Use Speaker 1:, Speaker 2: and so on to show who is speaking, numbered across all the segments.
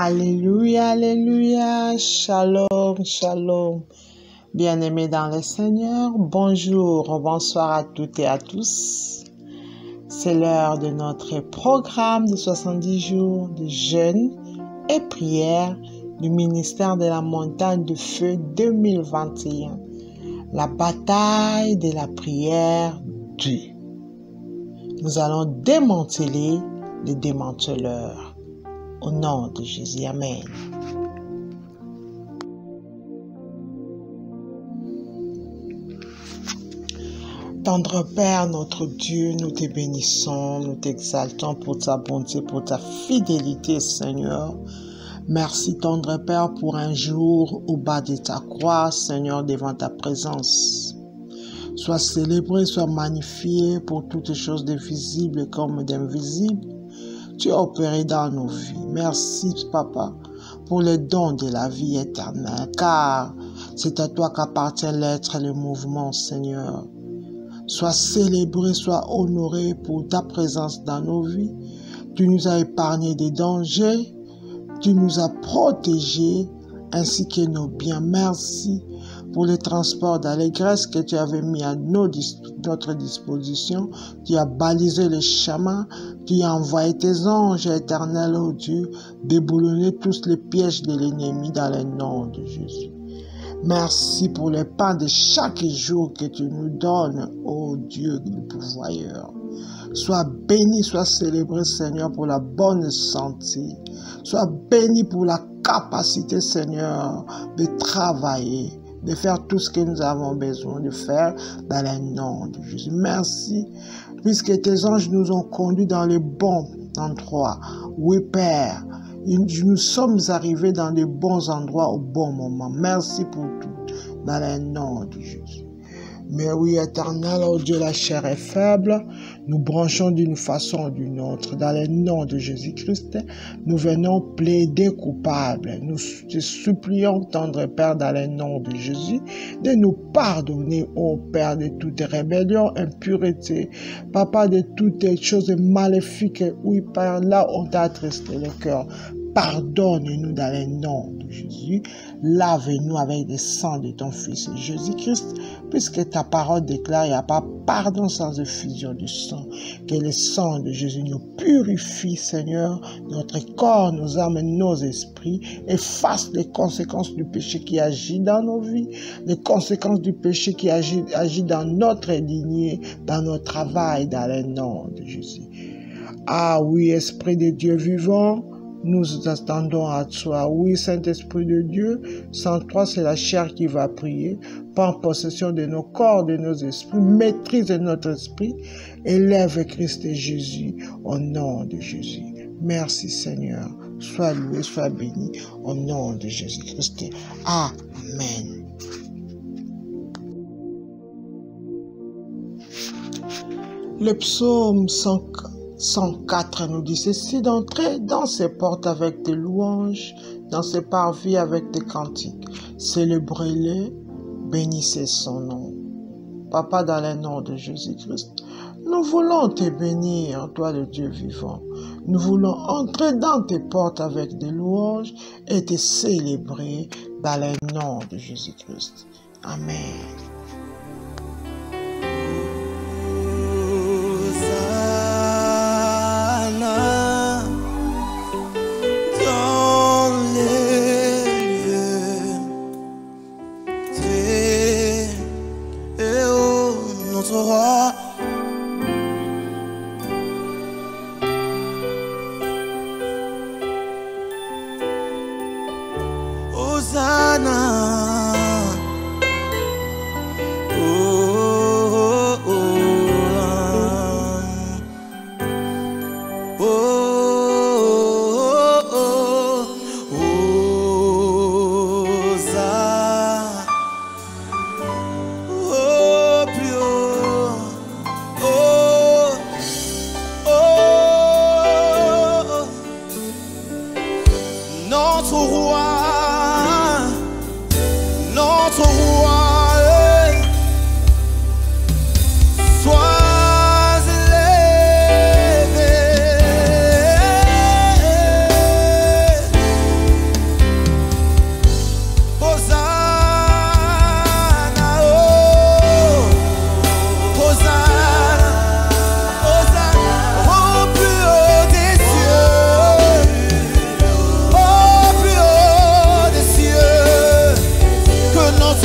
Speaker 1: Alléluia, alléluia, shalom, shalom. Bien-aimés dans le Seigneur, bonjour, bonsoir à toutes et à tous. C'est l'heure de notre programme de 70 jours de jeûne et prière du ministère de la montagne de feu 2021. La bataille de la prière 2. Nous allons démanteler les démanteleurs. Au nom de Jésus, Amen. Tendre Père, notre Dieu, nous te bénissons, nous t'exaltons pour ta bonté, pour ta fidélité, Seigneur. Merci, tendre Père, pour un jour au bas de ta croix, Seigneur, devant ta présence. Sois célébré, sois magnifié pour toutes choses de visibles comme d'invisibles. Tu as opéré dans nos vies. Merci, Papa, pour les dons de la vie éternelle, car c'est à toi qu'appartient l'être et le mouvement, Seigneur. Sois célébré, sois honoré pour ta présence dans nos vies. Tu nous as épargné des dangers, tu nous as protégés, ainsi que nos biens. Merci pour les transports d'allégresse que tu avais mis à notre disposition. Tu as balisé les chemins, tu as envoyé tes anges éternels, ô Dieu, déboulonner tous les pièges de l'ennemi dans le nom de Jésus. Merci pour le pain de chaque jour que tu nous donnes, ô Dieu le pourvoyeur. Sois béni, sois célébré, Seigneur, pour la bonne santé. Sois béni pour la capacité, Seigneur, de travailler, de faire tout ce que nous avons besoin de faire dans le nom de Jésus. Merci, puisque tes anges nous ont conduits dans les bons endroits. Oui, Père, nous sommes arrivés dans les bons endroits au bon moment. Merci pour tout, dans le nom de Jésus. Mais oui, éternel, oh Dieu, la chair est faible. Nous branchons d'une façon ou d'une autre. Dans le nom de Jésus-Christ, nous venons plaider coupable. Nous te supplions, tendre Père, dans le nom de Jésus, de nous pardonner, ô Père, de toute rébellion, impureté. Papa, de toutes les choses maléfiques. Oui, Père, là, on t'a attristé le cœur. Pardonne-nous dans le nom de Jésus. Lave-nous avec le sang de ton Fils Jésus-Christ, puisque ta parole déclare, il n'y a pas pardon sans effusion de sang. Que le sang de Jésus nous purifie, Seigneur, notre corps, nos âmes, nos esprits, efface les conséquences du péché qui agit dans nos vies, les conséquences du péché qui agit dans notre lignée, dans notre travail, dans le nom de Jésus. Ah oui, Esprit de Dieu vivant, nous attendons à toi. Oui, Saint-Esprit de Dieu, sans toi, c'est la chair qui va prier. Prends possession de nos corps, de nos esprits, maîtrise notre esprit, élève Christ et Jésus au nom de Jésus. Merci Seigneur. Sois loué, sois béni au nom de Jésus-Christ. Amen. Le psaume 104 nous dit ceci: d'entrer dans ses portes avec des louanges, dans ses parvis avec des cantiques. Célébrez-le, bénissez son nom. Papa, dans le nom de Jésus-Christ, nous voulons te bénir, toi le Dieu vivant. Nous voulons entrer dans tes portes avec des louanges et te célébrer dans le nom de Jésus-Christ. Amen.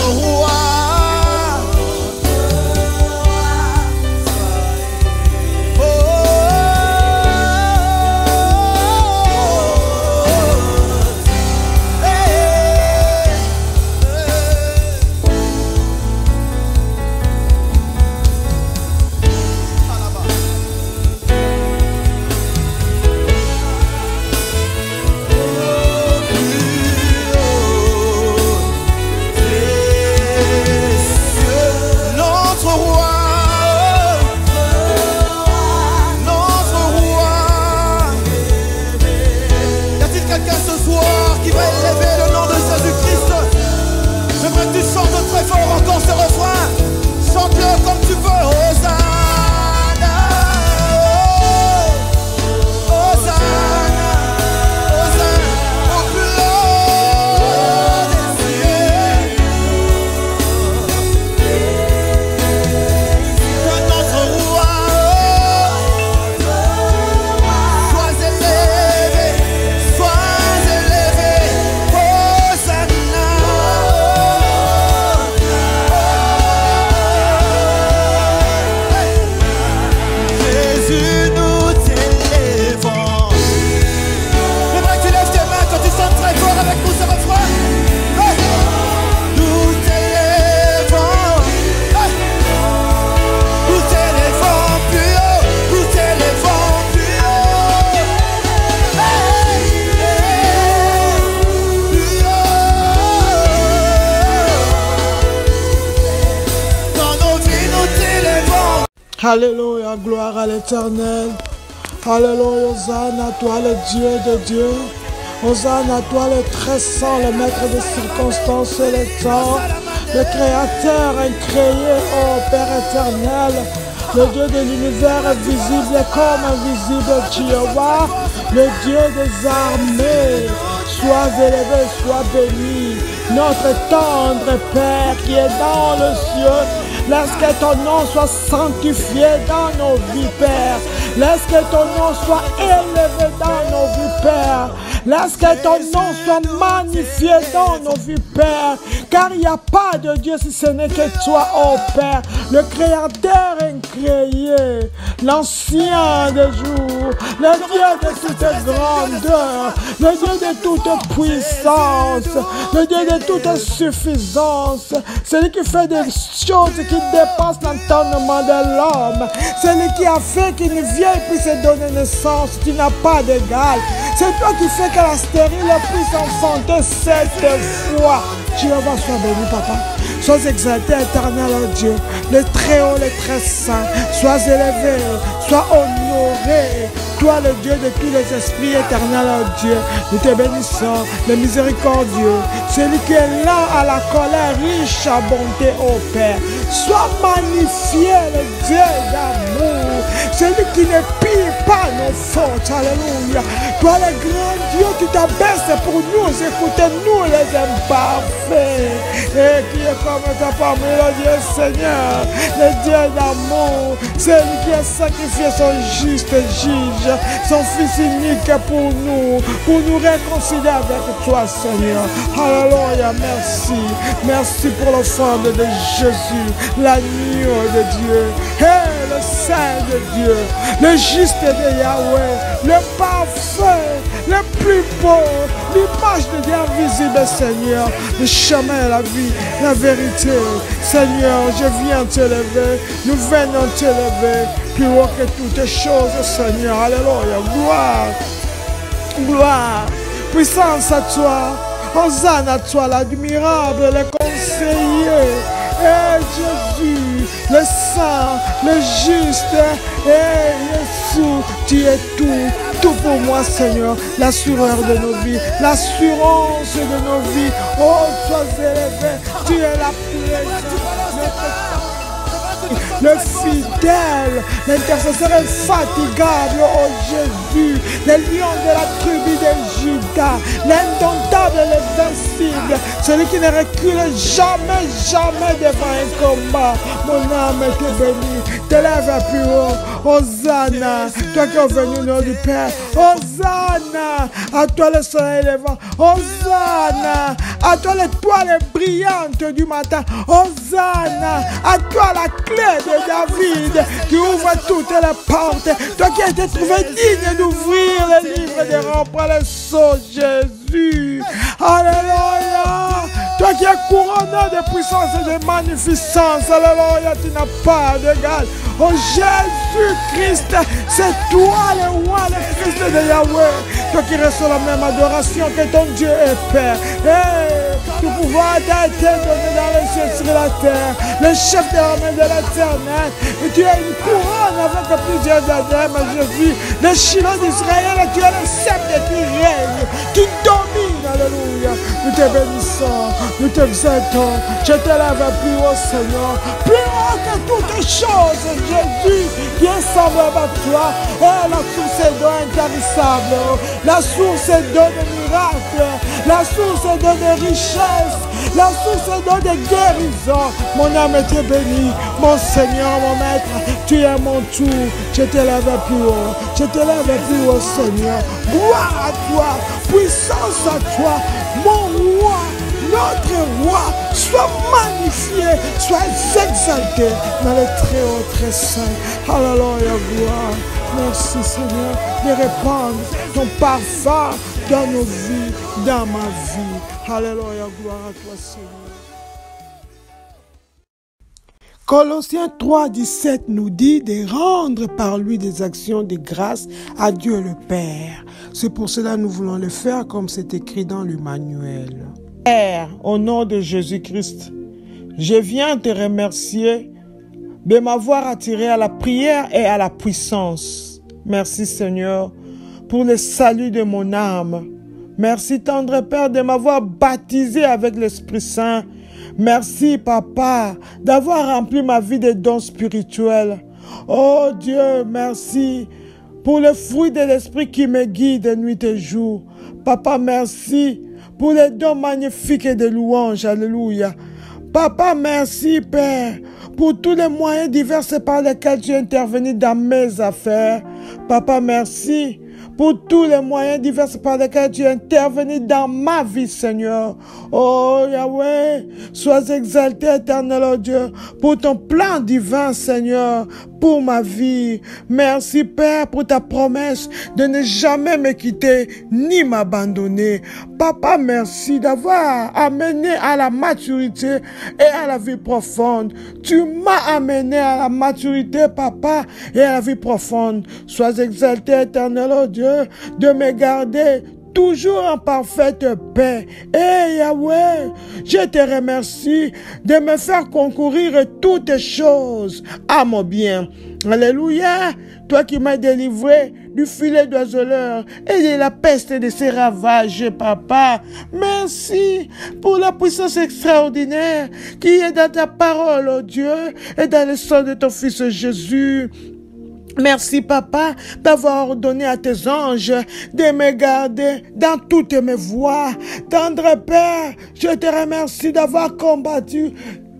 Speaker 1: roi. Alléluia, gloire à l'Éternel. Alléluia, Hosanna à toi le Dieu de Dieu. Hosanna à toi le très saint, le maître des circonstances et les temps, le créateur incréé, ô Père éternel, le Dieu de l'univers visible comme invisible, Jéhovah, le Dieu des armées. Sois élevé, sois béni, notre tendre Père qui est dans le ciel. Laisse que ton nom soit sanctifié dans nos vies, Père. Laisse que ton nom soit élevé dans nos vies, Père. Laisse que ton nom soit magnifié dans nos vies, Père. Car il n'y a pas de Dieu si ce n'est que toi, ô Père, le Créateur incréé, l'ancien des jours, le Dieu de toute grandeur, le Dieu de toute puissance, le Dieu de toute suffisance, celui qui fait des choses qui dépassent l'entendement de l'homme, celui qui a fait qu'une vieille puisse donner naissance, tu n'as pas d'égal. C'est toi qui fais que la stérile puisse enfanter 7 fois. Jéhovah, sois béni, papa. Sois exalté, éternel, oh Dieu, le très haut, le très saint. Sois élevé, sois honoré. Toi, le Dieu de tous les esprits, éternel, oh Dieu, nous te bénissons, le miséricordieux, celui qui est là à la colère, riche à bonté, ô Père. Sois magnifié, le Dieu d'amour, celui qui ne pille pas nos fautes, alléluia. Toi, le grand Dieu qui t'abaisse pour nous, écoutez nous les imparfaits, et qui est comme ta parmi le Dieu Seigneur, le Dieu d'amour, celui qui a sacrifié son juste juge, son Fils unique pour nous réconcilier avec toi, Seigneur. Alléluia, merci. Merci pour l'offrande de Jésus, l'agneau de Dieu, et le Saint de Dieu, le juste de Yahweh, le parfait, le plus beau, l'image de Dieu invisible, Seigneur, le chemin, la vie, la vérité. Seigneur, je viens t'élever, nous venons t'élever, plus haut que toutes choses, Seigneur. Alléluia, gloire, gloire, puissance à toi, Hosanna à toi, l'admirable, le conseiller, et Jésus, le saint, le juste, et Jésus, tu es tout pour moi, Seigneur, l'assureur de nos vies, l'assurance de nos vies. Oh, sois élevé, tu es la présence. le fidèle, l'intercesseur infatigable, oh Jésus, le lion de la tribu de Juda, l'indomptable et l'invincible, celui qui ne recule jamais, jamais devant un combat. Mon âme est bénie, te lève plus haut. Hosanna, toi qui es venu au nom du Père. Hosanna, à toi le soleil levant. Hosanna, à toi l'étoile brillante du matin. Hosanna, à toi la clé de David qui ouvre toutes les portes. Toi qui as été trouvé digne d'ouvrir les livres et de remplir les sceaux, Jésus. Alléluia. Toi qui es couronné de puissance et de magnificence. Alléluia, tu n'as pas d'égal. Oh Jésus-Christ, c'est toi le roi, le Christ de Yahweh. Toi qui reçois la même adoration que ton Dieu est Père. Hey, tout pouvoir t'a été donné dans les cieux sur la terre. Le chef de l'armée de l'Éternel. Et tu as une couronne avec plusieurs diadèmes, Jésus. Le Shiloh d'Israël, tu es le sceptre et tu règnes. Tu domines, alléluia. Nous te bénissons, nous te exaltons. Je te lève plus haut, Seigneur. Plus haut que toutes choses, Jésus, qui est semblable à toi. Et la source est d'eau intarissable. La source est d'eau de miracles. La source est d'eau de richesse. La source est d'eau de guérison. Mon âme est bénie. Mon Seigneur, mon Maître, tu es mon tout. Je te lève plus haut. Je te lève plus haut, Seigneur. Gloire à toi. Puissance à toi. Mon roi. Notre roi, soit magnifié, soit exalté dans le très haut, très saint. Alléluia, gloire. Merci Seigneur de répandre ton parfum dans nos vies, dans ma vie. Alléluia, gloire à toi Seigneur. Colossiens 3, 17 nous dit de rendre par lui des actions de grâce à Dieu le Père. C'est pour cela que nous voulons le faire comme c'est écrit dans l'Emmanuel. Père, au nom de Jésus-Christ, je viens te remercier de m'avoir attiré à la prière et à la puissance. Merci Seigneur pour le salut de mon âme. Merci tendre Père de m'avoir baptisé avec l'Esprit Saint. Merci Papa d'avoir rempli ma vie de dons spirituels. Oh Dieu, merci pour le fruit de l'Esprit qui me guide nuit et jour. Papa, merci pour les dons magnifiques et de louanges. Alléluia. Papa, merci, Père, pour tous les moyens divers par lesquels tu es intervenu dans mes affaires. Papa, merci pour tous les moyens divers par lesquels tu es intervenu dans ma vie, Seigneur. Oh, Yahweh, sois exalté, éternel, oh Dieu, pour ton plan divin, Seigneur, pour ma vie. Merci, Père, pour ta promesse de ne jamais me quitter ni m'abandonner. Papa, merci d'avoir amené à la maturité et à la vie profonde. Tu m'as amené à la maturité, Papa, et à la vie profonde. Sois exalté, éternel, oh Dieu, de me garder toujours en parfaite paix. Et Yahweh, je te remercie de me faire concourir toutes choses à mon bien. Alléluia, toi qui m'as délivré du filet d'oiseleur et de la peste de ses ravages, Papa. Merci pour la puissance extraordinaire qui est dans ta parole, oh Dieu, et dans le sang de ton Fils Jésus. Merci, Papa, d'avoir ordonné à tes anges de me garder dans toutes mes voies. Tendre Père, je te remercie d'avoir combattu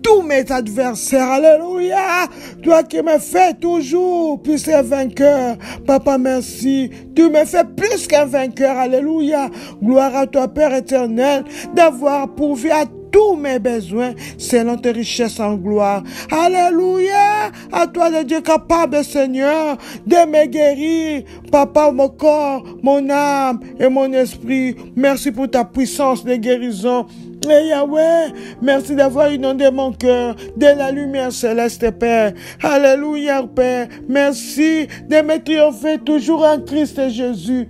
Speaker 1: tous mes adversaires. Alléluia. Toi qui me fais toujours plus qu'un vainqueur. Papa, merci. Tu me fais plus qu'un vainqueur. Alléluia. Gloire à toi, Père éternel, d'avoir pourvu à tous mes besoins selon tes richesses en gloire. Alléluia. À toi le Dieu capable, Seigneur, de me guérir. Papa, mon corps, mon âme et mon esprit. Merci pour ta puissance de guérison. Et Yahweh, merci d'avoir inondé mon cœur de la lumière céleste, Père. Alléluia, Père. Merci de me triompher toujours en Christ Jésus.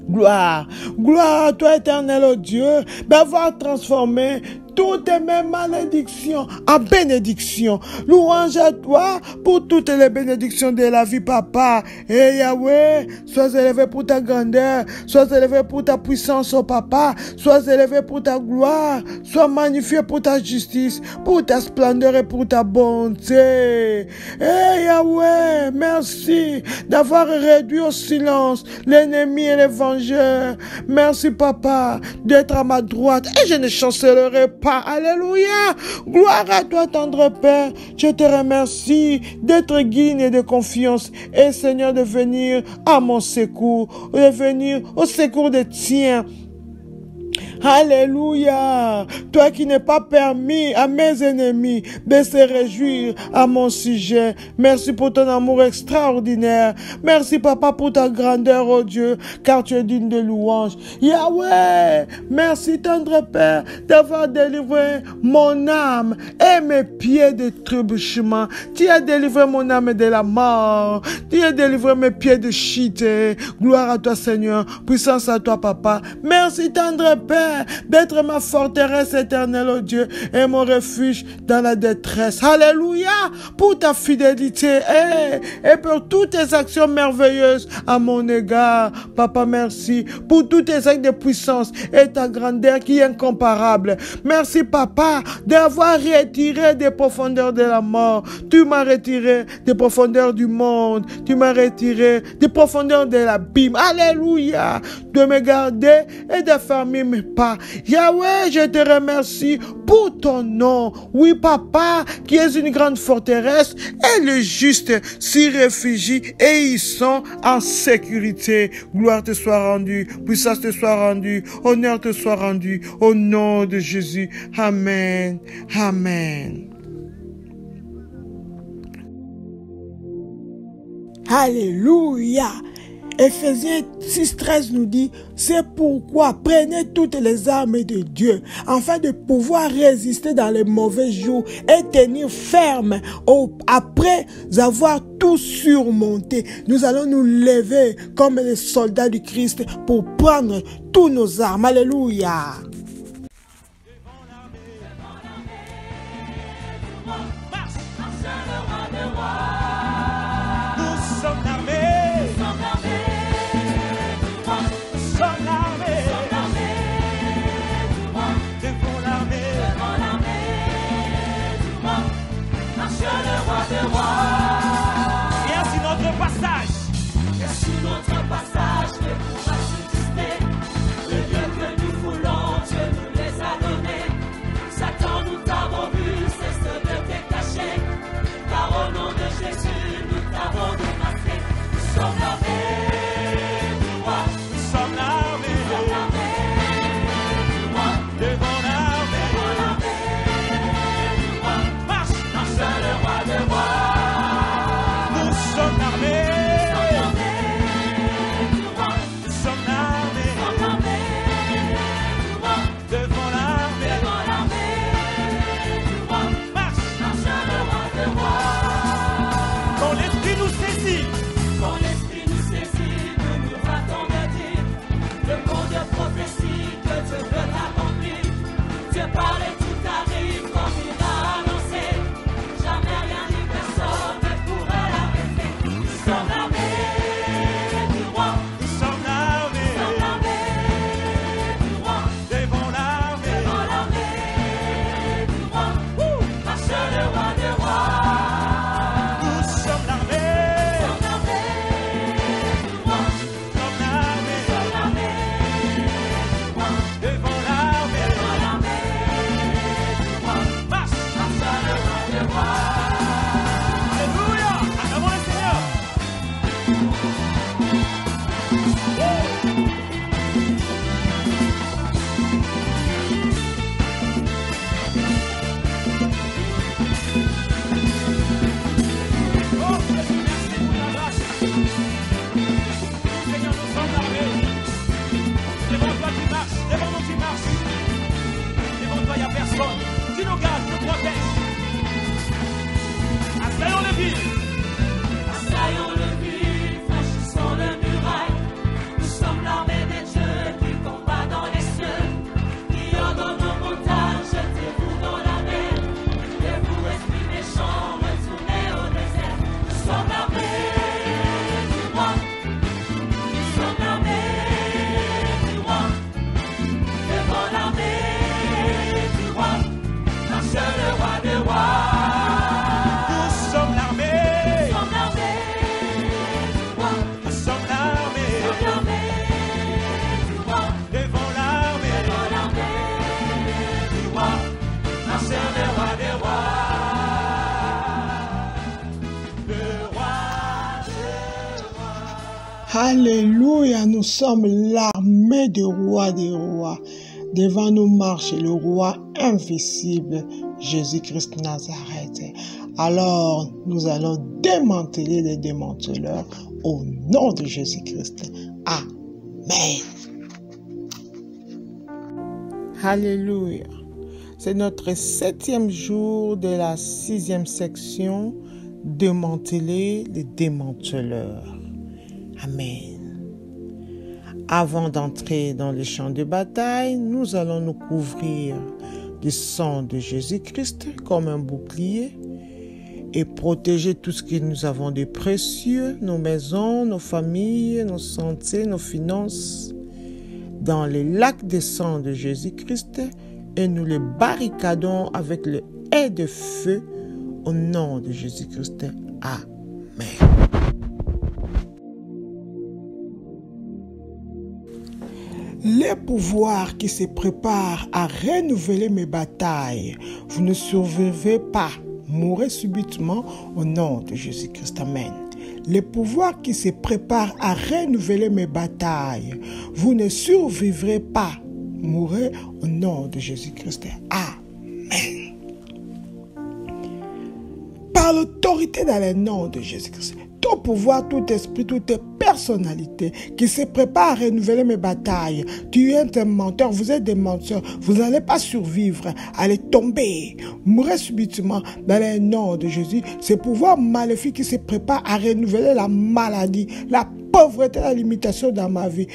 Speaker 1: Gloire, gloire à toi, éternel, oh Dieu, d'avoir transformé toutes mes malédictions en bénédiction. Louange à toi pour toutes les bénédictions de la vie, papa. Et Yahweh, sois élevé pour ta grandeur, sois élevé pour ta puissance, oh papa, sois élevé pour ta gloire, sois magnifié pour ta justice, pour ta splendeur et pour ta bonté. Et Yahweh, merci d'avoir réduit au silence l'ennemi et les vengeurs. Merci, papa, d'être à ma droite et je ne chancellerai pas. Alléluia. Gloire à toi, tendre Père. Je te remercie d'être digne et de confiance et Seigneur de venir à mon secours, de venir au secours des tiens. Alléluia. Toi qui n'es pas permis à mes ennemis de se réjouir à mon sujet. Merci pour ton amour extraordinaire. Merci, papa, pour ta grandeur, oh Dieu, car tu es digne de louange. Yahweh, merci, tendre Père, d'avoir délivré mon âme et mes pieds de trébuchement. Tu as délivré mon âme de la mort. Tu as délivré mes pieds de chute. Gloire à toi, Seigneur. Puissance à toi, papa. Merci, tendre Père, d'être ma forteresse éternelle, oh Dieu, et mon refuge dans la détresse. Alléluia, pour ta fidélité et pour toutes tes actions merveilleuses à mon égard. Papa, merci pour tous tes actes de puissance et ta grandeur qui est incomparable. Merci, papa, d'avoir retiré des profondeurs de la mort. Tu m'as retiré des profondeurs du monde. Tu m'as retiré des profondeurs de l'abîme. Alléluia, de me garder et de fermer mes pas. Yahweh, je te remercie pour ton nom. Oui, papa, qui est une grande forteresse, et le juste s'y réfugie et ils sont en sécurité. Gloire te soit rendue, puissance te soit rendue, honneur te soit rendu, au nom de Jésus. Amen. Amen.
Speaker 2: Alléluia. Éphésiens 6,13 nous dit, c'est pourquoi prenez toutes les armes de Dieu, afin de pouvoir résister dans les mauvais jours et tenir ferme après avoir tout surmonté. Nous allons nous lever comme les soldats du Christ pour prendre toutes nos armes. Alléluia.
Speaker 3: Qui ordonne aux montagnes, jeter
Speaker 1: Alléluia, nous sommes l'armée du roi des rois. Devant nous marche le roi invisible, Jésus-Christ Nazareth. Alors, nous allons démanteler les démanteleurs au nom de Jésus-Christ. Amen. Alléluia. C'est notre 7e jour de la 6e section, démanteler les démanteleurs. Amen. Avant d'entrer dans le champ de bataille, nous allons nous couvrir du sang de Jésus-Christ comme un bouclier et protéger tout ce que nous avons de précieux, nos maisons, nos familles, nos santé, nos finances, dans le lac de sang de Jésus-Christ et nous les barricadons avec le haie de feu au nom de Jésus-Christ. Amen. Les pouvoirs qui se préparent à renouveler mes batailles, vous ne survivez pas, mourrez subitement au nom de Jésus-Christ. Amen. Les pouvoirs qui se préparent à renouveler mes batailles, vous ne survivrez pas, mourrez au nom de Jésus-Christ. Amen. Par l'autorité dans le nom de Jésus-Christ, tout pouvoir, tout esprit, toute personnalité qui se prépare à renouveler mes batailles. Tu es un menteur, vous êtes des menteurs, vous n'allez pas survivre, allez tomber, mourrez subitement dans le nom de Jésus. Ce pouvoir maléfique qui se prépare à renouveler la maladie, la pauvreté, la limitation dans ma vie.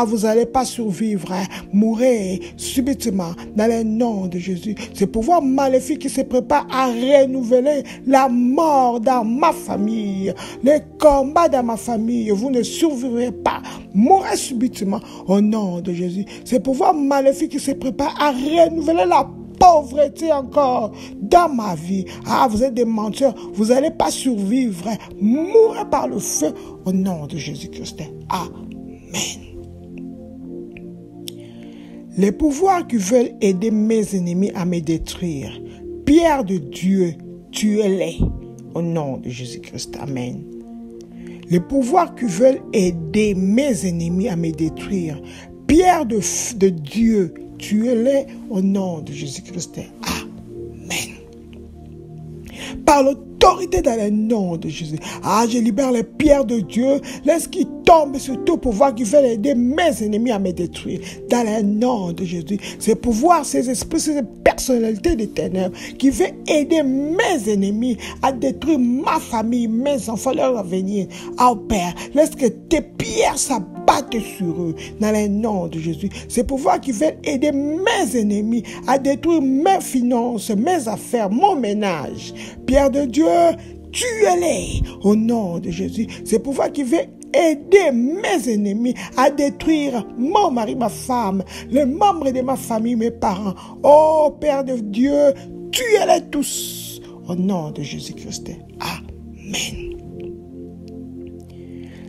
Speaker 1: Vous n'allez pas survivre, mourrez subitement dans le nom de Jésus. Ce pouvoir maléfique qui se prépare à renouveler la mort dans ma famille, les combats dans ma famille, vous ne survivrez pas, mourrez subitement au nom de Jésus. Ce pouvoir maléfique qui se prépare à renouveler la pauvreté encore dans ma vie. Vous êtes des menteurs, vous n'allez pas survivre, mourrez par le feu au nom de Jésus-Christ. Amen. Les pouvoirs qui veulent aider mes ennemis à me détruire, pierre de Dieu, tuez-les au nom de Jésus-Christ. Amen. Les pouvoirs qui veulent aider mes ennemis à me détruire, pierre de Dieu, tuez-les au nom de Jésus-Christ. Amen. Par l'autorité dans le nom de Jésus. Je libère les pierres de Dieu. Laisse qu'ils tombent sur tout pouvoir qui veut aider mes ennemis à me détruire. Dans le nom de Jésus. Ces pouvoirs, ces esprits, ces personnalités des ténèbres qui veulent aider mes ennemis à détruire ma famille, mes enfants, leur avenir. Père, laisse que tes pierres s'abattent sur eux. Dans le nom de Jésus. Ces pouvoirs qui veulent aider mes ennemis à détruire mes finances, mes affaires, mon ménage. Pierre de Dieu, tuez-les au nom de Jésus. Ces pouvoirs qui veulent aider mes ennemis à détruire mon mari, ma femme, les membres de ma famille, mes parents. Père de Dieu, tuez-les tous au nom de Jésus-Christ. Amen.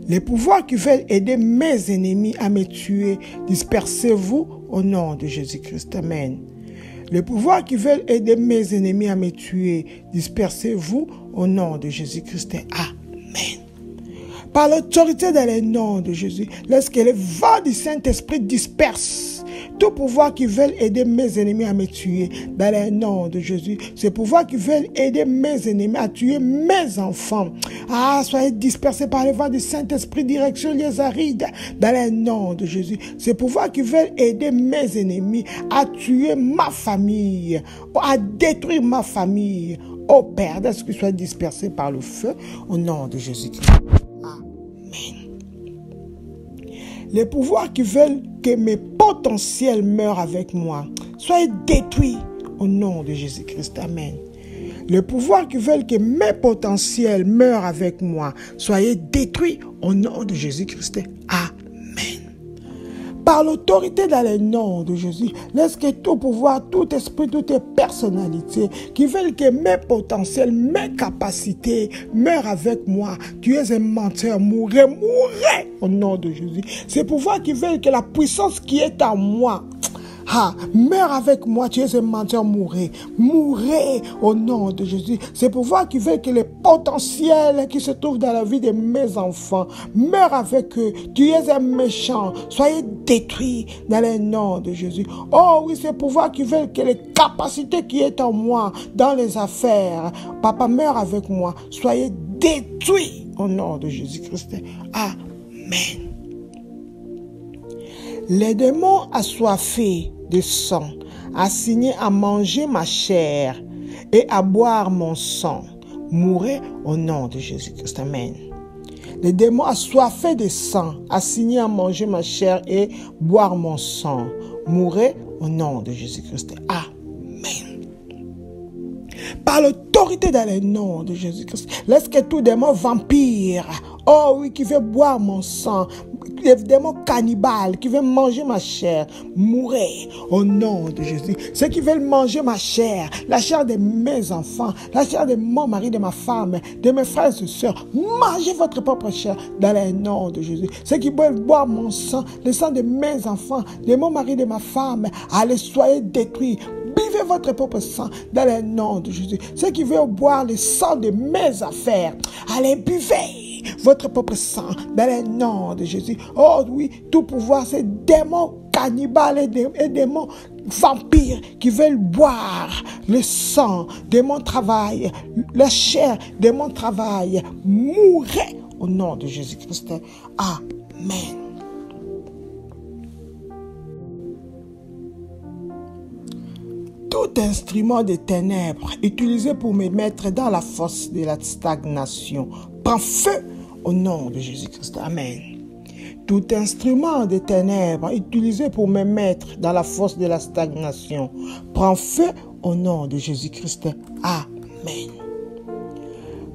Speaker 1: Les pouvoirs qui veulent aider mes ennemis à me tuer, dispersez-vous au nom de Jésus-Christ. Amen. Les pouvoirs qui veulent aider mes ennemis à me tuer, dispersez-vous au nom de Jésus-Christ. Amen. Par l'autorité dans le nom de Jésus, laisse que les vents du Saint-Esprit dispersent tout pouvoir qui veulent aider mes ennemis à me tuer. Dans le nom de Jésus, ces pouvoirs qui veulent aider mes ennemis à tuer mes enfants. Soyez dispersés par le vent du Saint-Esprit, direction les arides. Dans le nom de Jésus, ces pouvoirs qui veulent aider mes ennemis à tuer ma famille, à détruire ma famille. Père, laisse qu'ils soient dispersés par le feu au nom de Jésus-Christ. Les pouvoirs qui veulent que mes potentiels meurent avec moi, soyez détruits au nom de Jésus-Christ. Amen. Les pouvoirs qui veulent que mes potentiels meurent avec moi, soyez détruits au nom de Jésus-Christ. Amen. Par l'autorité dans le nom de Jésus, laisse que tout pouvoir, tout esprit, toute personnalité qui veulent que mes potentiels, mes capacités meurent avec moi. Tu es un menteur, mourrez au nom de Jésus. Ces pouvoirs qui veulent que la puissance qui est en moi,
Speaker 2: Meurs avec moi, tu es un menteur, mourrez. Mourrez au nom de Jésus. C'est pour voir qui veut que les potentiels qui se trouvent dans la vie de mes enfants meurent avec eux. Tu es un méchant. Soyez détruits dans le nom de Jésus. Oh oui, c'est pour voir qui veut que les capacités qui est en moi dans les affaires, papa, meurt avec moi. Soyez détruits au nom de Jésus-Christ. Amen. Les démons assoiffés de sang, assignés à manger ma chair et à boire mon sang, mourrez au nom de Jésus-Christ. Amen. Les démons assoiffés de sang, assignés à manger ma chair et boire mon sang, mourrez au nom de Jésus-Christ. Amen. Par l'autorité dans le nom de Jésus-Christ, laisse que tout démon vampire, oh oui, qui veut boire mon sang, les démons cannibales qui veulent manger ma chair, mourrez au nom de Jésus. Ceux qui veulent manger ma chair, la chair de mes enfants, la chair de mon mari, de ma femme, de mes frères et sœurs, mangez votre propre chair dans le nom de Jésus. Ceux qui veulent boire mon sang, le sang de mes enfants, de mon mari, de ma femme, allez, soyez détruits. Buvez votre propre sang dans le nom de Jésus. Ceux qui veulent boire le sang de mes affaires, allez, buvez votre propre sang dans le nom de Jésus. Oh oui, tout pouvoir, ces démons cannibales et démons vampires qui veulent boire le sang de mon travail, la chair de mon travail, mourrez au nom de Jésus-Christ. Amen. Tout instrument de ténèbres utilisé pour me mettre dans la fosse de la stagnation prend feu au nom de Jésus-Christ. Amen. Tout instrument de ténèbres utilisé pour me mettre dans la fosse de la stagnation prend feu au nom de Jésus-Christ. Amen.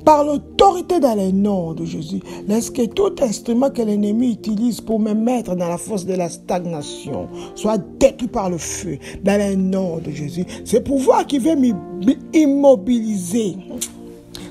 Speaker 2: Par l'autorité dans le nom de Jésus, laisse que tout instrument que l'ennemi utilise pour me mettre dans la fosse de la stagnation soit détruit par le feu dans le nom de Jésus. Ce pouvoir qui veut m'immobiliser,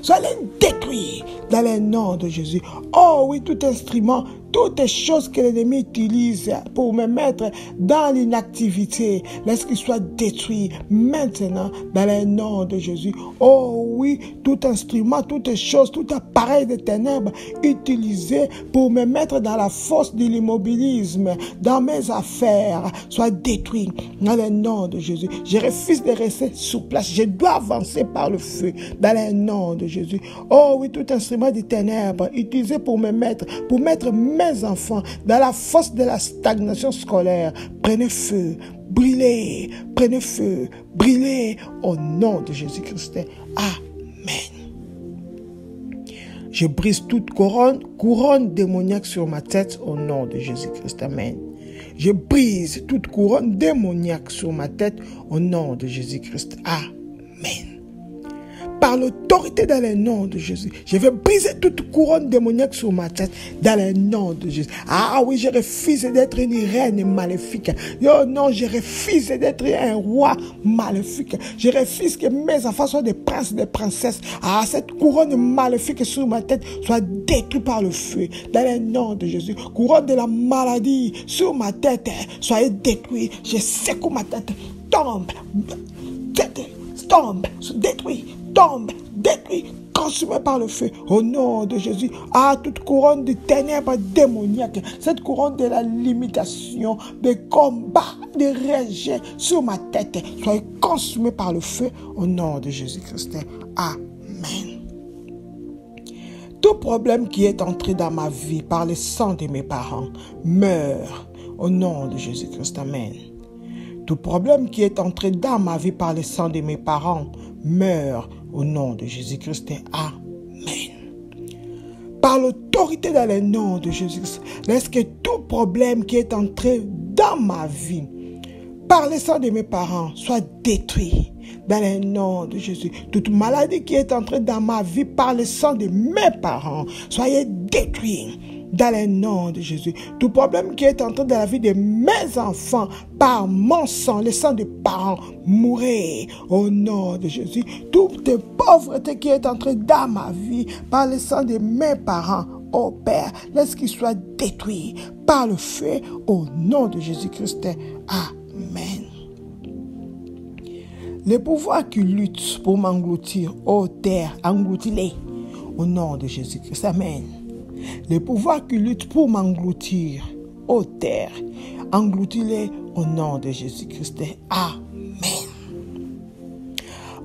Speaker 2: soyez détruits dans le nom de Jésus. Oh oui, tout instrument, toutes les choses que l'ennemi utilise pour me mettre dans l'inactivité, laisse qu'il soit détruit maintenant dans le nom de Jésus. Oh oui, tout instrument, toutes les choses, tout appareil de ténèbres utilisé pour me mettre dans la fosse de l'immobilisme, dans mes affaires, soit détruit dans le nom de Jésus. Je refuse de rester sur place. Je dois avancer par le feu dans le nom de Jésus. Oh oui, tout instrument de ténèbres utilisé pour mettre mes enfants dans la fosse de la stagnation scolaire, prenez feu, brûlez, prenez feu, brûlez au nom de Jésus-Christ. Amen. Je brise toute couronne démoniaque sur ma tête au nom de Jésus-Christ. Amen. Je brise toute couronne démoniaque sur ma tête au nom de Jésus-Christ. Amen. Par l'autorité dans le nom de Jésus, je vais briser toute couronne démoniaque sur ma tête dans le nom de Jésus. Ah oui, je refuse d'être une reine maléfique. Oh non, je refuse d'être un roi maléfique. Je refuse que mes enfants soient des princes, des princesses. Ah, cette couronne maléfique sur ma tête soit détruite par le feu dans le nom de Jésus. Couronne de la maladie sur ma tête, soyez détruite. Je secoue ma tête, tombe, détruit, tombe, détruit, consumé par le feu, au nom de Jésus. Ah, toute couronne de ténèbres démoniaques, cette couronne de la limitation, de combat, de rejet sur ma tête, soyez consumé par le feu, au nom de Jésus-Christ. Amen. Tout problème qui est entré dans ma vie par le sang de mes parents meurt, au nom de Jésus-Christ. Amen. Tout problème qui est entré dans ma vie par le sang de mes parents meurt au nom de Jésus-Christ. Amen. Par l'autorité dans le nom de Jésus-Christ, laisse que tout problème qui est entré dans ma vie par le sang de mes parents soit détruit dans le nom de Jésus. Toute maladie qui est entrée dans ma vie par le sang de mes parents, soyez détruits dans le nom de Jésus. Tout problème qui est entré dans la vie de mes enfants par mon sang, le sang des parents, mourrez au nom de Jésus. Toute pauvreté qui est entrée dans ma vie par le sang de mes parents, oh Père, laisse qu'il soit détruit par le feu au nom de Jésus-Christ. Amen. Les pouvoirs qui luttent pour m'engloutir, ô terre, engloutis-les au nom de Jésus-Christ. Amen. Les pouvoirs qui luttent pour m'engloutir, ô terre, engloutis-les au nom de Jésus-Christ. Amen.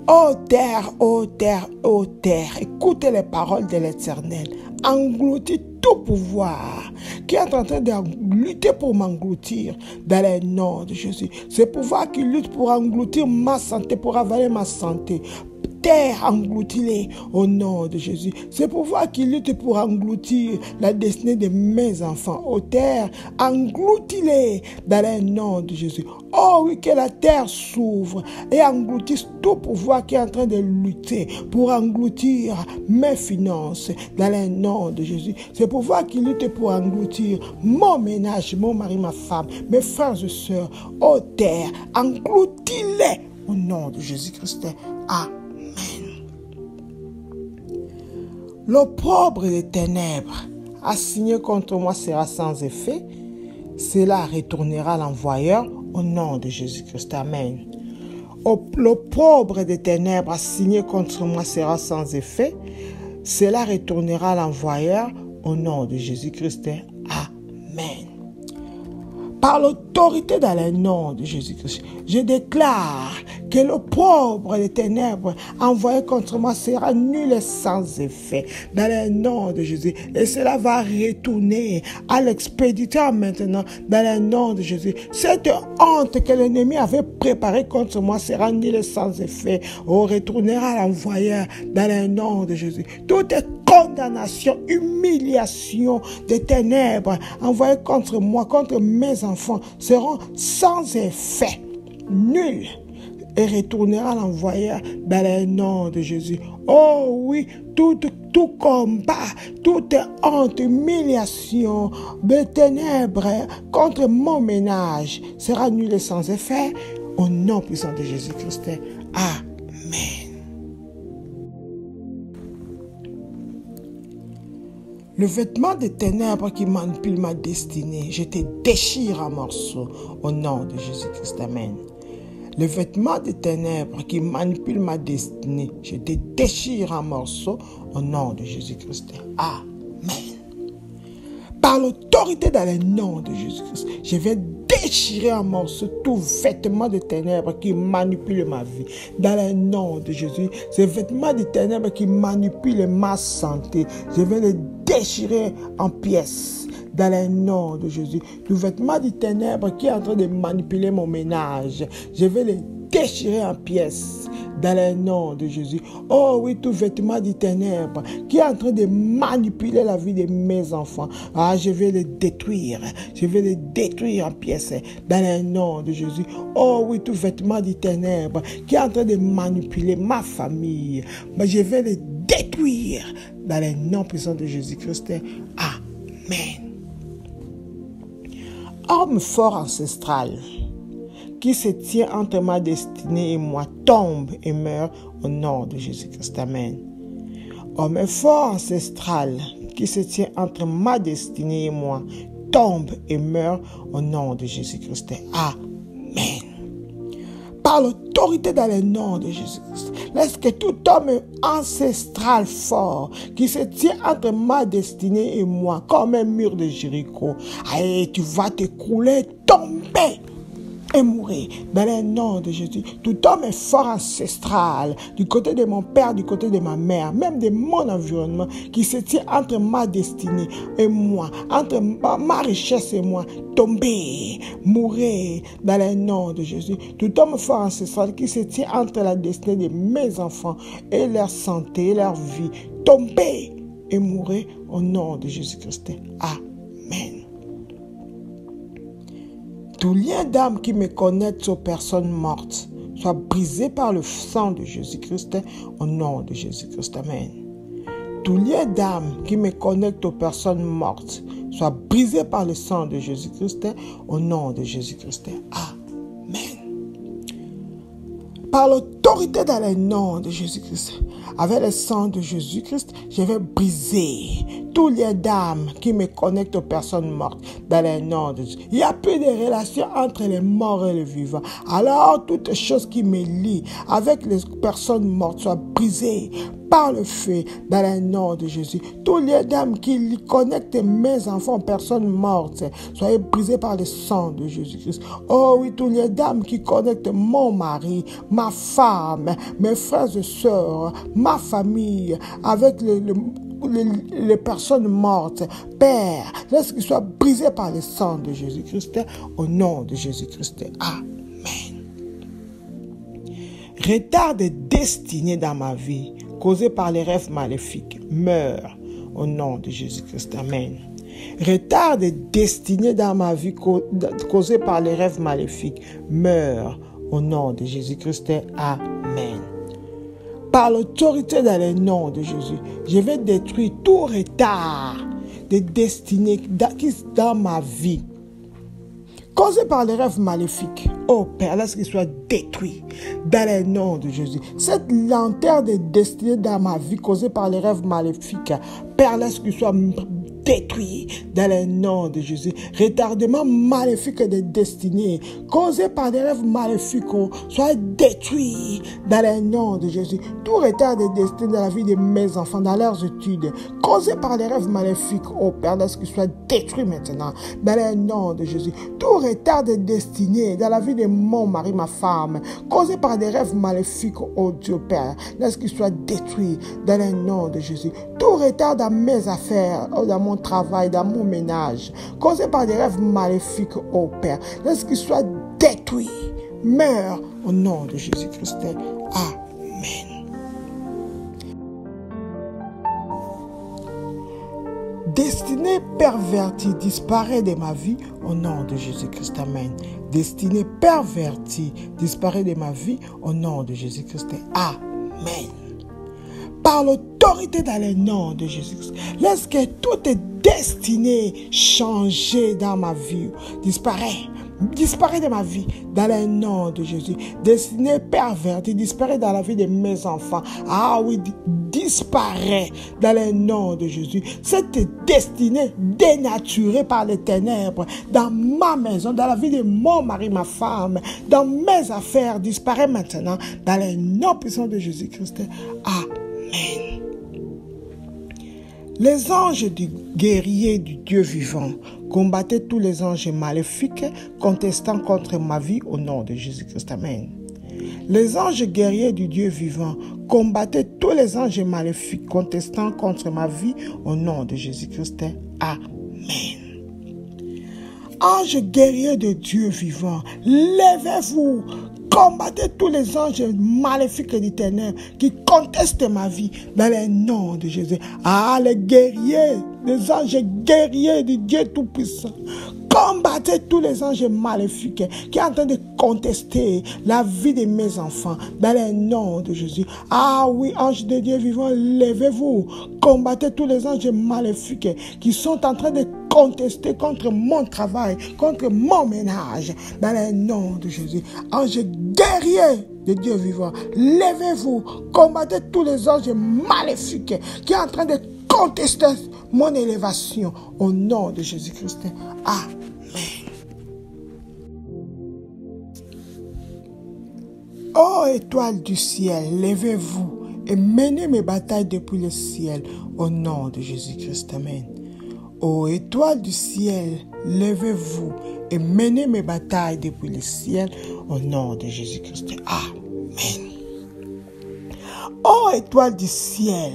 Speaker 2: Ô terre, ô terre, ô terre, écoutez les paroles de l'Éternel. Engloutis tout pouvoir qui est en train de lutter pour m'engloutir dans le nom de Jésus. Ce pouvoir qui lutte pour engloutir ma santé, pour avaler ma santé. Terre, engloutis-les au nom de Jésus. Ce pouvoir qui lutte pour engloutir la destinée de mes enfants. Ô terre, engloutis-les dans le nom de Jésus. Oh oui, que la terre s'ouvre et engloutisse tout pouvoir qui est en train de lutter pour engloutir mes finances dans le nom de Jésus. Ce pouvoir qui lutte pour engloutir mon ménage, mon mari, ma femme, mes frères et sœurs. Ô terre, engloutis-les au nom de Jésus-Christ. Amen. L'opprobre des ténèbres assigné contre moi sera sans effet. Cela retournera à l'envoyeur au nom de Jésus-Christ. Amen. L'opprobre des ténèbres assigné contre moi sera sans effet. Cela retournera à l'envoyeur au nom de Jésus-Christ. Amen. Par l'autorité dans le nom de Jésus-Christ, je déclare que l'opprobre des ténèbres envoyé contre moi sera nul et sans effet dans le nom de Jésus. Et cela va retourner à l'expéditeur maintenant dans le nom de Jésus. Cette honte que l'ennemi avait préparée contre moi sera nul et sans effet. On retournera à l'envoyeur dans le nom de Jésus. Toute condamnation, humiliation des ténèbres envoyées contre moi, contre mes enfants seront sans effet, nuls, et retournera à l'envoyeur dans le nom de Jésus. Oh oui, tout combat, toute honte, humiliation des ténèbres contre mon ménage sera nul et sans effet au nom puissant de Jésus-Christ. Amen. Le vêtement des ténèbres qui manipule ma destinée, je te déchire en morceaux au nom de Jésus-Christ. Amen. Le vêtement des ténèbres qui manipule ma destinée, je te déchire en morceaux au nom de Jésus-Christ. Amen. Par l'autorité dans le nom de Jésus-Christ, je vais déchirer en morceaux tout vêtement de ténèbres qui manipule ma vie. Dans le nom de Jésus, ces vêtements de ténèbres qui manipulent ma santé, je vais les déchirer en pièces. Dans le nom de Jésus, tout vêtement de ténèbres qui est en train de manipuler mon ménage, je vais les déchirer en pièces. Dans le nom de Jésus. Oh oui, tout vêtement de ténèbres qui est en train de manipuler la vie de mes enfants. Je vais les détruire. Je vais les détruire en pièces. Dans le nom de Jésus. Oh oui, tout vêtement de ténèbres qui est en train de manipuler ma famille. Je vais les détruire. Dans le nom puissant de Jésus-Christ. Amen. Homme fort ancestral qui se tient entre ma destinée et moi tombe et meurt au nom de Jésus-Christ. Amen. Homme fort ancestral qui se tient entre ma destinée et moi tombe et meurt au nom de Jésus-Christ. Amen. Par l'autorité dans le nom de Jésus-Christ, laisse que tout homme ancestral fort qui se tient entre ma destinée et moi comme un mur de Jéricho, tu vas t'écrouler, tomber et mourir dans le nom de Jésus. Tout homme est fort ancestral du côté de mon père, du côté de ma mère, même de mon environnement qui se tient entre ma destinée et moi, entre ma richesse et moi, tomber, mourir dans le nom de Jésus. Tout homme fort ancestral qui se tient entre la destinée de mes enfants et leur santé et leur vie, tomber et mourir au nom de Jésus-Christ. Amen. Tout lien d'âme qui me connecte aux personnes mortes soit brisé par le sang de Jésus-Christ au nom de Jésus-Christ. Amen. Tout lien d'âme qui me connecte aux personnes mortes soit brisé par le sang de Jésus-Christ au nom de Jésus-Christ. Amen. Par l'autorité l'autorité dans le nom de Jésus-Christ, avec le sang de Jésus-Christ, je vais briser tous les d'âme qui me connectent aux personnes mortes dans le nom de Jésus. Il n'y a plus de relation entre les morts et les vivants. Alors, toutes les choses qui me lient avec les personnes mortes soient brisées par le feu dans le nom de Jésus. Tous les dames qui connectent mes enfants aux personnes mortes, soyez brisés par le sang de Jésus-Christ. Oh oui, tous les dames qui connectent mon mari, ma femme, mes frères et sœurs, ma famille, avec les personnes mortes. Père, laisse qu'ils soient brisés par le sang de Jésus-Christ, au nom de Jésus-Christ. Amen. Retard de destinée dans ma vie, causé par les rêves maléfiques, meurt au nom de Jésus-Christ. Amen. Retard de destinée dans ma vie, causé par les rêves maléfiques, meurt au nom de Jésus-Christ. Amen. Par l'autorité dans le nom de Jésus, je vais détruire tout retard de destinée dans ma vie, causé par les rêves maléfiques. Oh Père, laisse qu'il soit détruit dans le nom de Jésus. Cette lenteur de destinée dans ma vie causée par les rêves maléfiques, Père, laisse qu'il soit détruit dans le nom de Jésus. Retardement maléfique de destinée causé par des rêves maléfiques soit détruit dans le nom de Jésus. Tout retard de destinée dans la vie de mes enfants, dans leurs études, causé par des rêves maléfiques, oh Père, laisse qu'il soit détruit maintenant dans le nom de Jésus. Tout retard de destinée dans la vie de mon mari, ma femme, causé par des rêves maléfiques, oh Dieu Père, laisse qu'il soit détruit dans le nom de Jésus. Tout retard dans mes affaires, dans mon travail, dans mon ménage, causé par des rêves maléfiques, oh Père, laisse qu'il soit détruit, meurt au nom de Jésus-Christ. Amen. Destinée pervertie disparaît de ma vie au nom de Jésus-Christ. Amen. Destinée pervertie disparaît de ma vie au nom de Jésus-Christ. Amen. Par l'autorité dans le nom de Jésus-Christ, laisse que toute destinée changée dans ma vie disparaît de ma vie dans le nom de Jésus. Destinée pervertie disparaît dans la vie de mes enfants. Ah oui, disparaît dans le nom de Jésus. Cette destinée dénaturée par les ténèbres dans ma maison, dans la vie de mon mari, ma femme, dans mes affaires, disparaît maintenant dans le nom puissant de Jésus-Christ. Amen. Les anges du guerrier du Dieu vivant combattaient tous les anges maléfiques contestant contre ma vie au nom de Jésus-Christ. Amen. Les anges guerriers du Dieu vivant combattaient tous les anges maléfiques contestant contre ma vie au nom de Jésus-Christ. Amen. Anges guerriers de Dieu vivant, levez-vous. Combattez tous les anges maléfiques du ténèbre qui contestent ma vie dans le nom de Jésus. Ah, les guerriers, les anges guerriers du Dieu Tout-Puissant. Combattez tous les anges maléfiques qui sont en train de contester la vie de mes enfants dans le nom de Jésus. Ah oui, anges de Dieu vivant, levez-vous. Combattez tous les anges maléfiques qui sont en train de contester contre mon travail, contre mon ménage dans le nom de Jésus. Anges guerriers de Dieu vivant, levez-vous. Combattez tous les anges maléfiques qui sont en train de contester mon élévation au nom de Jésus-Christ. Amen. Ô étoile du ciel, levez-vous et menez mes batailles depuis le ciel au nom de Jésus-Christ. Amen. Ô étoile du ciel, levez-vous et menez mes batailles depuis le ciel au nom de Jésus-Christ. Amen. Ô étoile du ciel,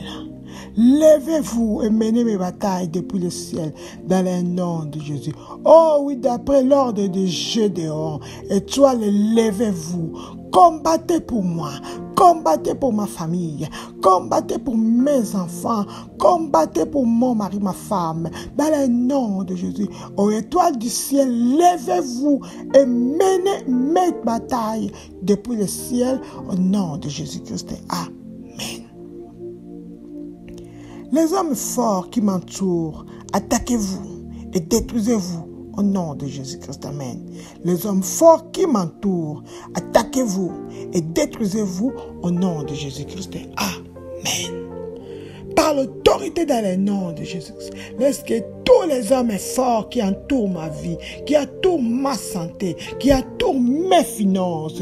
Speaker 2: levez-vous et menez mes batailles depuis le ciel dans le nom de Jésus. Oh oui, d'après l'ordre de Gédéon, étoile, levez-vous. Combattez pour moi, combattez pour ma famille, combattez pour mes enfants, combattez pour mon mari, ma femme, dans le nom de Jésus. Ô étoile du ciel, levez-vous et menez mes batailles depuis le ciel au nom de Jésus-Christ. Amen. Les hommes forts qui m'entourent, attaquez-vous et détruisez-vous au au nom de Jésus-Christ. Amen. Les hommes forts qui m'entourent, attaquez-vous et détruisez-vous au nom de Jésus-Christ. Amen. Par l'autorité dans le nom de Jésus-Christ, laisse que tous les hommes forts qui entourent ma vie, qui entourent ma santé, qui entourent mes finances,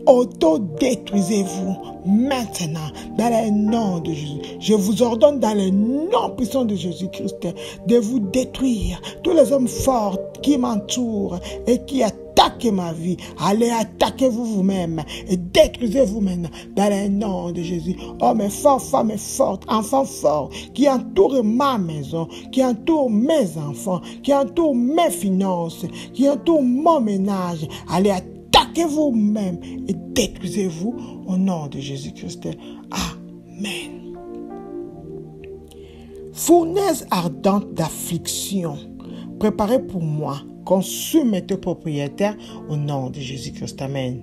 Speaker 2: auto-détruisez-vous maintenant dans le nom de Jésus. Je vous ordonne dans le nom puissant de Jésus-Christ de vous détruire. Tous les hommes forts qui m'entourent et qui attaquent ma vie, allez attaquez-vous vous-même et détruisez-vous maintenant dans le nom de Jésus. Hommes forts, femmes fortes, enfants forts qui entourent ma maison, qui entourent mes enfants, qui entourent mes finances, qui entourent mon ménage, allez attaquez-vous même et détruisez-vous au nom de Jésus-Christ. Amen. Fournaise ardente d'affliction, préparez pour moi, consume tes propriétaires au nom de Jésus-Christ. Amen.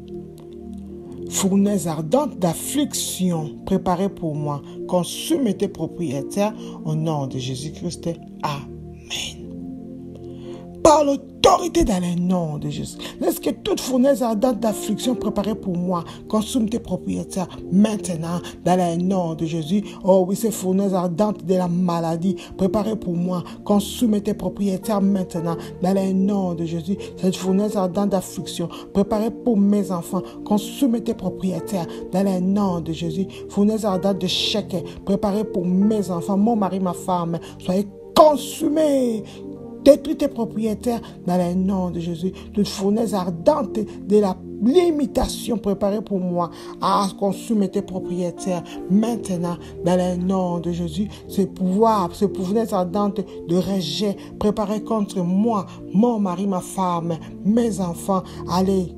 Speaker 2: Fournaise ardente d'affliction, préparez pour moi, consume tes propriétaires au nom de Jésus-Christ. Amen. Par l'autorité dans le nom de Jésus, laisse que toute fournaise ardente d'affliction préparée pour moi consume tes propriétaires maintenant dans le nom de Jésus. Oh oui, ces fournaises ardentes de la maladie préparée pour moi consume tes propriétaires maintenant dans le nom de Jésus. Cette fournaise ardente d'affliction préparée pour mes enfants consume tes propriétaires dans le nom de Jésus. Fournaise ardente de chèque préparée pour mes enfants, mon mari, ma femme, soyez consumés. Détruis tes propriétaires dans le nom de Jésus. Toute fournaise ardente de la limitation préparée pour moi à consumer tes propriétaires maintenant dans le nom de Jésus. Ces fournaises ardentes de rejet préparées contre moi, mon mari, ma femme, mes enfants, allez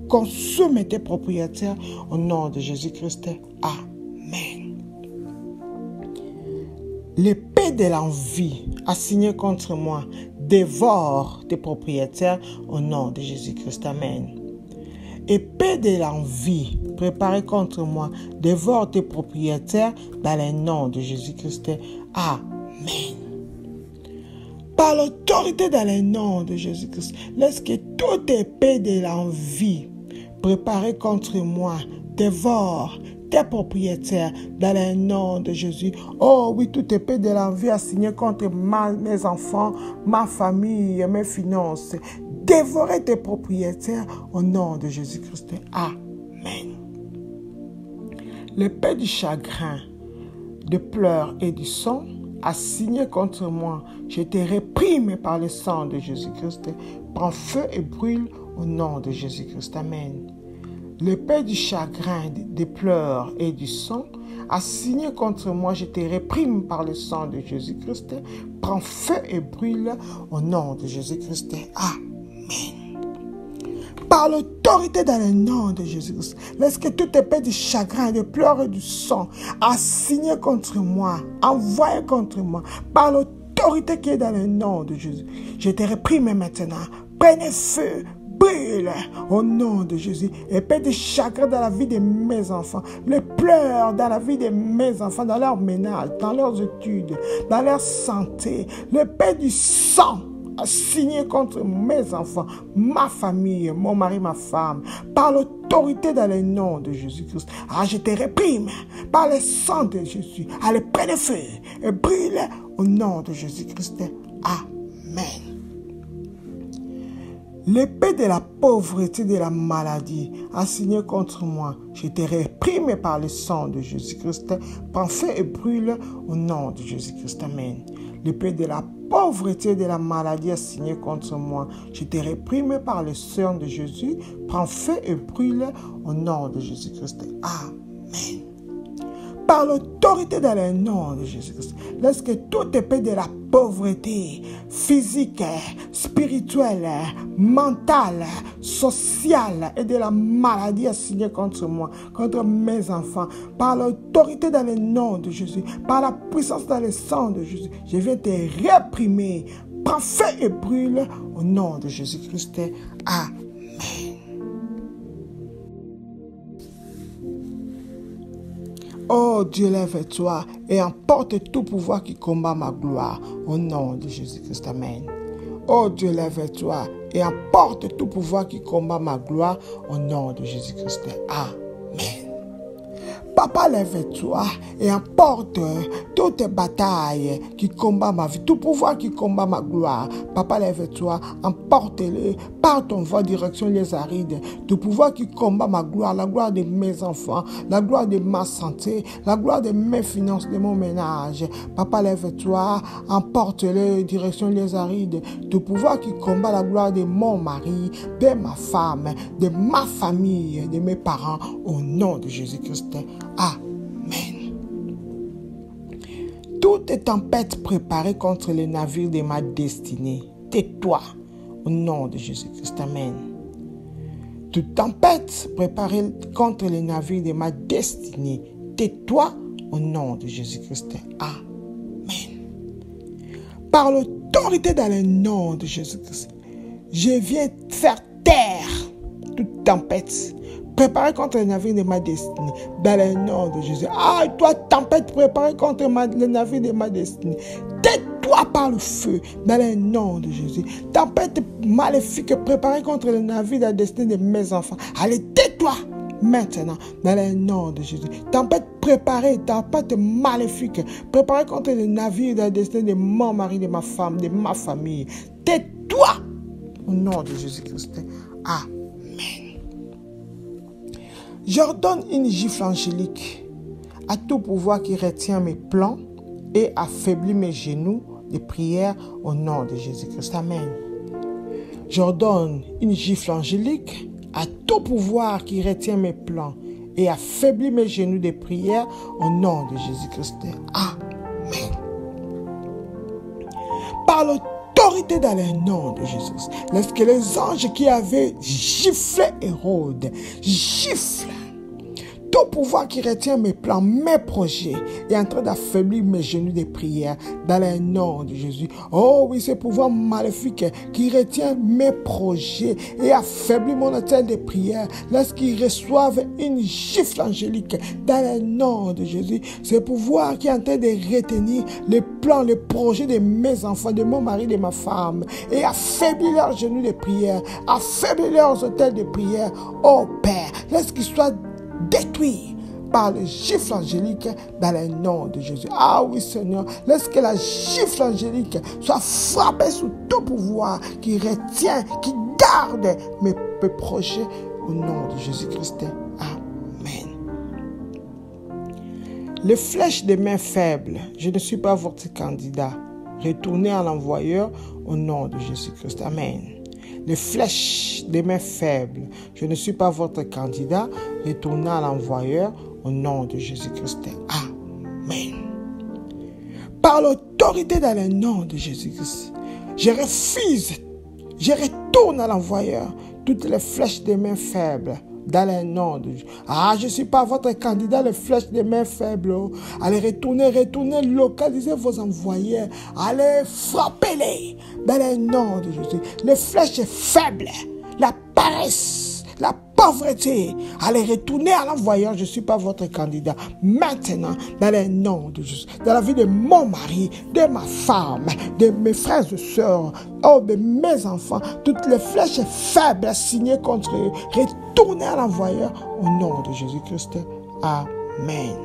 Speaker 2: consumer tes propriétaires au nom de Jésus-Christ. Amen. L'épée de l'envie assignée contre moi dévore tes propriétaires au nom de Jésus-Christ. Amen. Épée de l'envie préparée contre moi dévore tes propriétaires dans le nom de Jésus-Christ. Amen. Par l'autorité dans le nom de Jésus-Christ, laisse que toute épée de l'envie préparée contre moi dévore tes propriétaires dans le nom de Jésus. Oh oui, toute épée de l'envie assignée contre mes enfants, ma famille, mes finances. Dévorez tes propriétaires au nom de Jésus-Christ. Amen. L'épée du chagrin, de pleurs et du sang assignée contre moi, je te réprime par le sang de Jésus-Christ. Prends feu et brûle au nom de Jésus-Christ. Amen. L'épée du chagrin, des pleurs et du sang, assignée contre moi, je te réprime par le sang de Jésus-Christ. Prends feu et brûle au nom de Jésus-Christ. Amen. Par l'autorité dans le nom de Jésus-Christ, laisse que toute épée du chagrin, des pleurs et du sang, assignée contre moi, envoyée contre moi, par l'autorité qui est dans le nom de Jésus, je te réprime maintenant. Prenez feu. Brûle au nom de Jésus. Épée de chagrin dans la vie de mes enfants. Les pleurs dans la vie de mes enfants, dans leur ménage, dans leurs études, dans leur santé. L'épée du sang assignée contre mes enfants, ma famille, mon mari, ma femme. Par l'autorité dans le nom de Jésus-Christ. Je te réprime par le sang de Jésus. Allez, prenez feu et brûle au nom de Jésus-Christ. Amen. L'épée de la pauvreté, de la maladie, assignée contre moi, je te réprime par le sang de Jésus-Christ. Prends feu et brûle au nom de Jésus-Christ. Amen. L'épée de la pauvreté, de la maladie, assignée contre moi, je te réprime par le sang de Jésus. Prends feu et brûle au nom de Jésus-Christ. Amen. Par l'autorité dans le nom de Jésus-Christ, laisse que toute épée de la pauvreté physique, spirituelle, mentale, sociale et de la maladie assignée contre moi, contre mes enfants, par l'autorité dans le nom de Jésus, par la puissance dans le sang de Jésus, je viens te réprimer. Prends feu et brûle au nom de Jésus-Christ. Amen. Oh Dieu, lève-toi et emporte tout pouvoir qui combat ma gloire au nom de Jésus-Christ. Amen. Oh Dieu, lève-toi et emporte tout pouvoir qui combat ma gloire au nom de Jésus-Christ. Amen. Papa, lève-toi et emporte toutes les batailles qui combattent ma vie, tout pouvoir qui combat ma gloire. Papa, lève-toi, emporte-le par ton voie direction les arides. Tout pouvoir qui combat ma gloire, la gloire de mes enfants, la gloire de ma santé, la gloire de mes finances, de mon ménage. Papa, lève-toi, emporte-le direction les arides. Tout pouvoir qui combat la gloire de mon mari, de ma femme, de ma famille, de mes parents, au nom de Jésus-Christ. Amen. Toute tempête préparée contre les navires de ma destinée, tais-toi au nom de Jésus-Christ. Amen. Toute tempête préparée contre les navires de ma destinée, tais-toi au nom de Jésus-Christ. Amen. Par l'autorité dans le nom de Jésus-Christ, je viens faire taire toute tempête préparée contre le navire de ma destinée, dans le nom de Jésus. Toi, tempête préparée contre le navire de ma destinée, tais-toi par le feu, dans le nom de Jésus. Tempête maléfique préparée contre le navire de la destinée de mes enfants, allez, tais-toi maintenant, dans le nom de Jésus. Tempête préparée, tempête maléfique préparée contre le navire de la destinée de mon mari, de ma femme, de ma famille, tais-toi au nom de Jésus-Christ. Amen. J'ordonne une gifle angélique à tout pouvoir qui retient mes plans et affaiblit mes genoux de prière au nom de Jésus-Christ. Amen. J'ordonne une gifle angélique à tout pouvoir qui retient mes plans et affaiblit mes genoux de prière au nom de Jésus-Christ. Amen. Par l'autorité dans le nom de Jésus, lorsque les anges qui avaient giflé Hérode, giflent, tout pouvoir qui retient mes plans, mes projets, est en train d'affaiblir mes genoux de prière dans le nom de Jésus. Oh oui, ce pouvoir maléfique qui retient mes projets et affaiblit mon hôtel de prière lorsqu'ils reçoivent une gifle angélique dans le nom de Jésus. Ce pouvoir qui est en train de retenir les plans, les projets de mes enfants, de mon mari, de ma femme et affaiblir leurs genoux de prière, affaiblir leurs hôtels de prière. Oh Père, lorsqu'ils soient détruit par le gifle angélique dans le nom de Jésus. Oui Seigneur, laisse que la gifle angélique soit frappée sous tout pouvoir qui retient, qui garde mes projets au nom de Jésus-Christ. Amen. Les flèches des mains faibles, je ne suis pas votre candidat. Retournez à l'envoyeur au nom de Jésus-Christ. Amen. Les flèches des mains faibles, je ne suis pas votre candidat, retournez à l'envoyeur au nom de Jésus-Christ. Amen. Par l'autorité dans le nom de Jésus-Christ, je refuse, je retourne à l'envoyeur toutes les flèches des mains faibles. Dans le nom de Dieu. Je ne suis pas votre candidat, les flèches des mains faibles. Allez, retournez, localisez vos envoyés. Allez, frappez-les. Dans le nom de Jésus. Les flèches faibles, la paresse, la pauvreté. Allez, retournez à l'envoyeur. Je ne suis pas votre candidat. Maintenant, dans le nom de Jésus. Dans la vie de mon mari, de ma femme, de mes frères et sœurs, de mes enfants, toutes les flèches faibles assignées contre eux, retournez à l'envoyeur au nom de Jésus-Christ. Amen.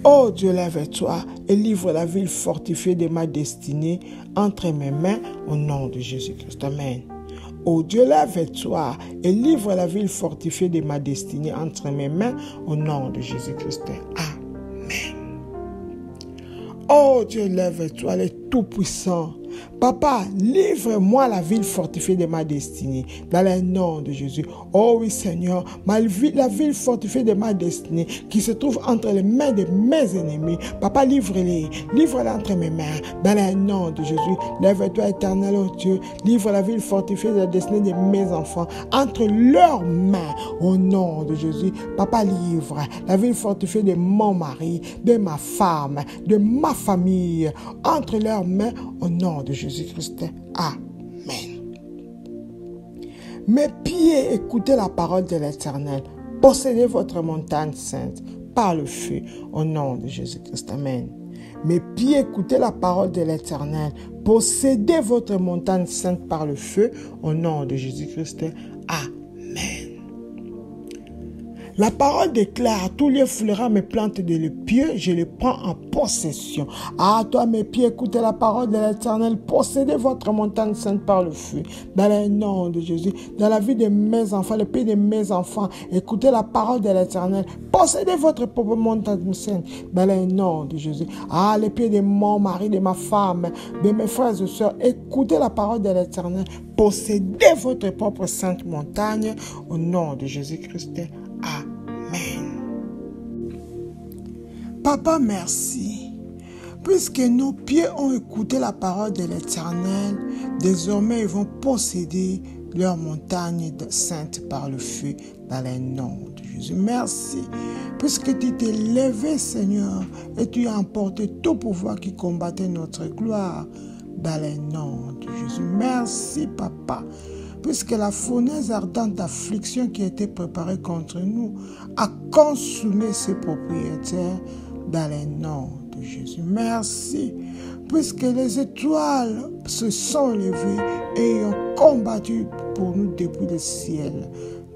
Speaker 2: Oh Dieu, lève-toi et livre la ville fortifiée de ma destinée entre mes mains au nom de Jésus-Christ. Amen. Oh Dieu, lève-toi et livre la ville fortifiée de ma destinée entre mes mains au nom de Jésus-Christ. Amen. Oh Dieu, lève-toi, le Tout-Puissant. Papa, livre-moi la ville fortifiée de ma destinée, dans le nom de Jésus. Oh oui Seigneur, la ville fortifiée de ma destinée, qui se trouve entre les mains de mes ennemis. Papa, livre-les entre mes mains, dans le nom de Jésus. Lève-toi éternel, oh Dieu, livre la ville fortifiée de la destinée de mes enfants, entre leurs mains, au nom de Jésus. Papa, livre la ville fortifiée de mon mari, de ma femme, de ma famille, entre leurs mains, au nom de Jésus-Christ. Amen. Mes pieds, écoutez la parole de l'Éternel. Possédez votre montagne sainte par le feu au nom de Jésus-Christ. Amen. Mes pieds, écoutez la parole de l'Éternel. Possédez votre montagne sainte par le feu. Au nom de Jésus-Christ. Amen. La parole déclare, tout lieu foulera mes plantes de le pied, je les prends en possession. Ah, toi, mes pieds, écoutez la parole de l'Éternel, possédez votre montagne sainte par le feu. Dans le nom de Jésus, dans la vie de mes enfants, le pays de mes enfants, écoutez la parole de l'Éternel, possédez votre propre montagne sainte. Dans le nom de Jésus. Ah, les pieds de mon mari, de ma femme, de mes frères et sœurs, écoutez la parole de l'Éternel, possédez votre propre sainte montagne. Au nom de Jésus-Christ. Amen. Papa, merci. Puisque nos pieds ont écouté la parole de l'Éternel, désormais ils vont posséder leur montagne sainte par le feu dans le nom de Jésus. Merci. Puisque tu t'es levé, Seigneur, et tu as emporté tout pouvoir qui combattait notre gloire dans le nom de Jésus. Merci, Papa. Puisque la fournaise ardente d'affliction qui a été préparée contre nous a consumé ses propriétaires dans le nom de Jésus. Merci, puisque les étoiles se sont levées et ont combattu pour nous depuis le ciel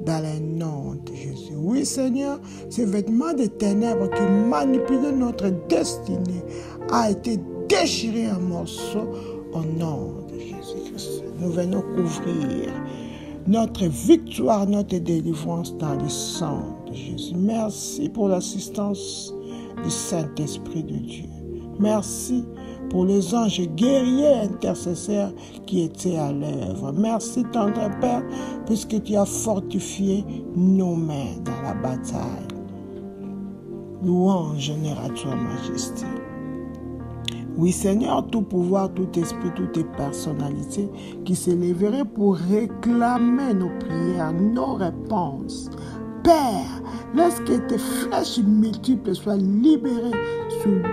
Speaker 2: dans le nom de Jésus. Oui, Seigneur, ce vêtement de ténèbres qui manipulait notre destinée a été déchiré en morceaux au nom de Jésus-Christ. Nous venons couvrir notre victoire, notre délivrance dans le sang de Jésus. Merci pour l'assistance du Saint-Esprit de Dieu. Merci pour les anges guerriers intercesseurs qui étaient à l'œuvre. Merci, tendre Père, puisque tu as fortifié nos mains dans la bataille. Louange à toi, Majesté. Oui, Seigneur, tout pouvoir, tout esprit, toute personnalité qui s'élèverait pour réclamer nos prières, nos réponses. Père, lorsque tes flèches multiples soient libérées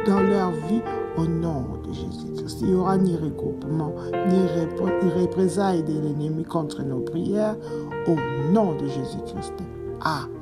Speaker 2: dans leur vie, au nom de Jésus-Christ, il n'y aura ni regroupement, ni représailles de l'ennemi contre nos prières, au nom de Jésus-Christ. Amen.